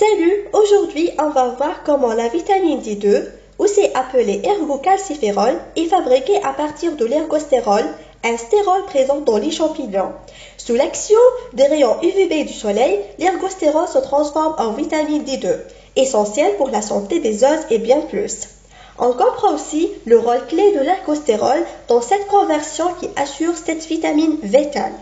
Salut, aujourd'hui on va voir comment la vitamine D2, aussi appelée ergocalciférol, est fabriquée à partir de l'ergostérol, un stérol présent dans les champignons. Sous l'action des rayons UVB du soleil, l'ergostérol se transforme en vitamine D2, essentielle pour la santé des os et bien plus. On comprend aussi le rôle clé de l'ergostérol dans cette conversion qui assure cette vitamine vitale.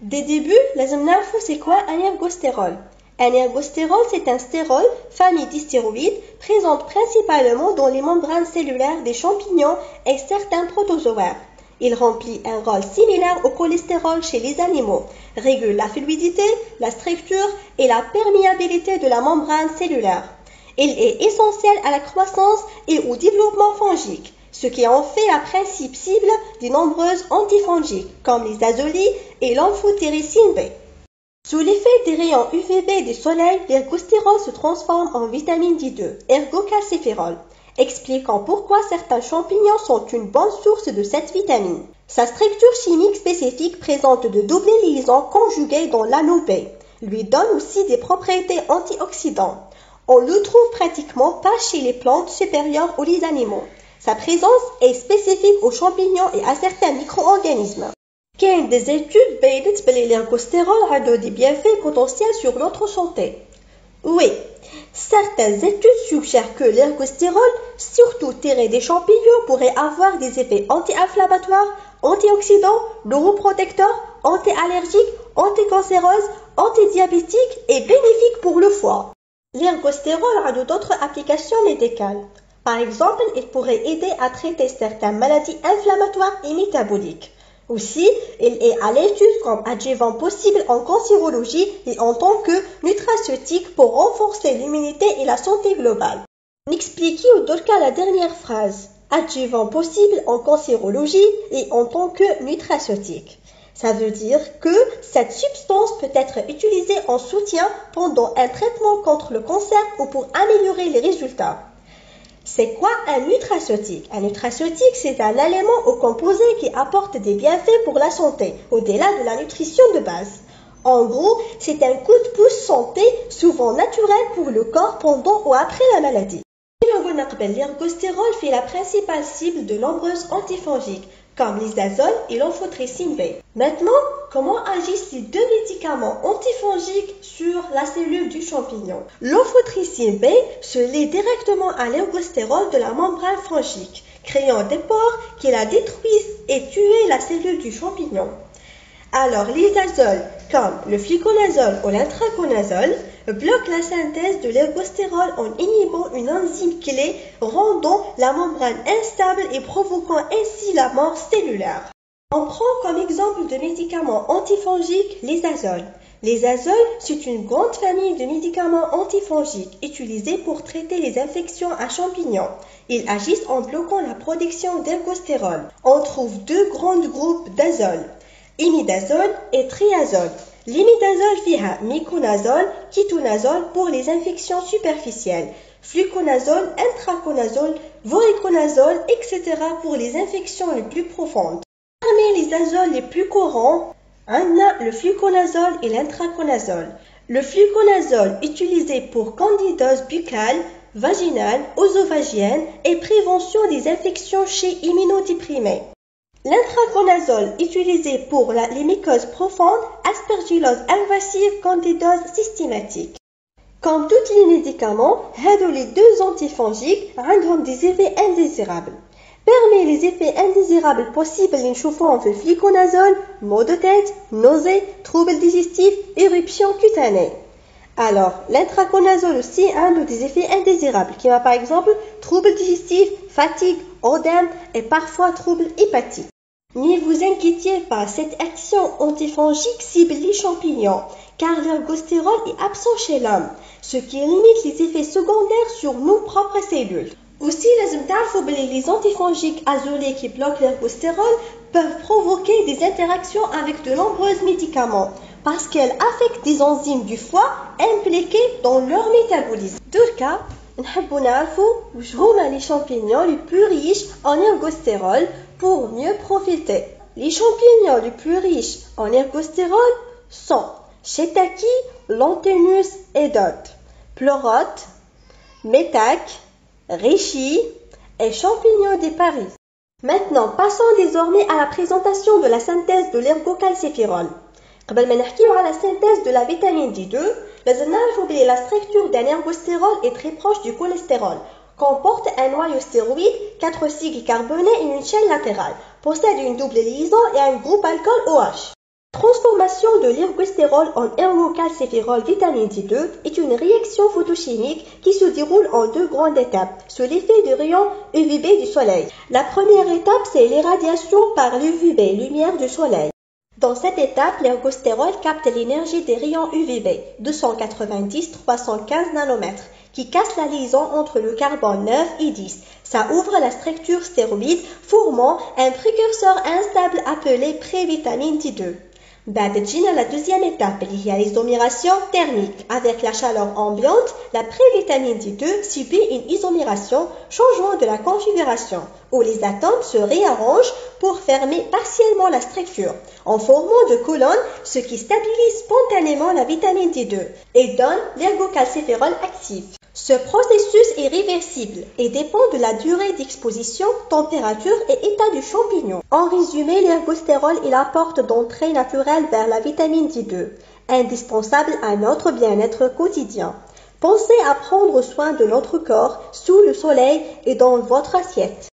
Dès début, لازم نعرفوا c'est quoi un ergostérol. Un ergostérol, c'est un stérol, famille des stéroïdes, présente principalement dans les membranes cellulaires des champignons et certains protozoaires. Il remplit un rôle similaire au cholestérol chez les animaux, régule la fluidité, la structure et la perméabilité de la membrane cellulaire. Il est essentiel à la croissance et au développement fongique, ce qui en fait la principale cible de nombreuses antifongiques, comme les azolies et l'amphotéricine B. Sous l'effet des rayons UVB du soleil, l'ergostérol se transforme en vitamine D2, ergocalciférol, expliquant pourquoi certains champignons sont une bonne source de cette vitamine. Sa structure chimique spécifique présente de doubles liaisons conjuguées dans l'anneau B, lui donne aussi des propriétés antioxydantes. On le trouve pratiquement pas chez les plantes supérieures ou les animaux. Sa présence est spécifique aux champignons et à certains micro-organismes. كاين des études بينت بلي l'ergostérol عنده des bienfaits potentiels sur notre santé. Oui, certaines études suggèrent que l'ergostérol, surtout tiré des champignons, pourrait avoir des effets anti-inflammatoires, antioxydants, neuroprotecteurs, anti-allergiques, anticancéreuses, antidiabétiques et bénéfiques pour le foie. L'ergostérol a d'autres applications médicales. Par exemple, il pourrait aider à traiter certaines maladies inflammatoires et métaboliques. Aussi, il est à l'étude comme adjuvant possible en cancérologie et en tant que nutraceutique pour renforcer l'immunité et la santé globale. N'expliquez au cas la dernière phrase. Adjuvant possible en cancérologie et en tant que nutraceutique. Ça veut dire que cette substance peut être utilisée en soutien pendant un traitement contre le cancer ou pour améliorer les résultats. C'est quoi un nutraceutique? Un nutraceutique, c'est un élément ou composé qui apporte des bienfaits pour la santé, au-delà de la nutrition de base. En gros, c'est un coup de pouce santé, souvent naturel pour le corps pendant ou après la maladie. L'ergostérol fait la principale cible de nombreuses antifongiques, comme les azoles et l'amphotéricine B. Maintenant, comment agissent ces deux médicaments antifongiques sur la cellule du champignon? L'amphotéricine B se lie directement à l'ergostérol de la membrane fongique, créant des pores qui la détruisent et tuent la cellule du champignon. Alors, les azoles, comme le fluconazole ou l'intraconazole, bloquent la synthèse de l'ergostérol en inhibant une enzyme clé, rendant la membrane instable et provoquant ainsi la mort cellulaire. On prend comme exemple de médicaments antifongiques les azoles. Les azoles, c'est une grande famille de médicaments antifongiques utilisés pour traiter les infections à champignons. Ils agissent en bloquant la production d'ergostérol. On trouve deux grands groupes d'azoles, imidazole et triazole. L'imidazole fiha miconazole, kétonazole pour les infections superficielles, fluconazole, intraconazole, voriconazole, etc. pour les infections les plus profondes. Parmi les azoles les plus courants, on a le fluconazole et l'intraconazole. Le fluconazole utilisé pour candidose buccale, vaginale, œsophagienne et prévention des infections chez immunodéprimés. L'intraconazole utilisé pour les mycoses profondes, aspergillose invasive, candidose systématique. Comme tous les médicaments, les deux antifongiques ont des effets indésirables. Parmi les effets indésirables possibles, nous trouvons le fluconazole, maux de tête, nausées, troubles digestifs, éruptions cutanées. Alors, l'intraconazole aussi a des effets indésirables, qui ont par exemple troubles digestifs, fatigue, odème et parfois troubles hépatiques. Ne vous inquiétez pas, cette action antifongique cible les champignons, car l'ergostérol est absent chez l'homme, ce qui limite les effets secondaires sur nos propres cellules. Aussi, les antifongiques azolés qui bloquent l'ergostérol peuvent provoquer des interactions avec de nombreux médicaments, parce qu'elles affectent des enzymes du foie impliquées dans leur métabolisme. Durka, نحب نعرفوا واش هما les champignons les plus riches en ergostérol pour mieux profiter. Les champignons les plus riches en ergostérol sont Shiitake, Lanthanus et d'autres. pleurote, métaque, reishi et champignons de Paris. Maintenant, passons désormais à la présentation de la synthèse de l'ergocalciférol. قبل ما نحكيو على la synthèse de la vitamine D2, لازم نعرفوا بلي la structure d'un ergostérol est très proche du cholestérol. Comporte un noyau stéroïde, 4 cycles carbonés et une chaîne latérale. Possède une double liaison et un groupe alcool OH. La transformation de l'ergostérol en ergocalciférol vitamine D2 est une réaction photochimique qui se déroule en deux grandes étapes sous l'effet du rayon UVB du soleil. La première étape, c'est l'irradiation par l'UVB, lumière du soleil. Dans cette étape, l'ergostérol capte l'énergie des rayons UVB, 290-315 nanomètres, qui casse la liaison entre le carbone 9 et 10. Ça ouvre la structure stéroïde, formant un précurseur instable appelé prévitamine D2. بعد تجينا la deuxième étape اللي هي l'isomération thermique. Avec la chaleur ambiante, la prévitamine D2 subit une isomération, changement de la configuration, où les atomes se réarrangent pour fermer partiellement la structure, en formant de colonnes, ce qui stabilise spontanément la vitamine D2 et donne l'ergocalciférol actif. Ce processus est réversible et dépend de la durée d'exposition, température et état du champignon. En résumé, l'ergostérol est la porte d'entrée naturelle vers la vitamine D2, indispensable à notre bien-être quotidien. Pensez à prendre soin de notre corps sous le soleil et dans votre assiette.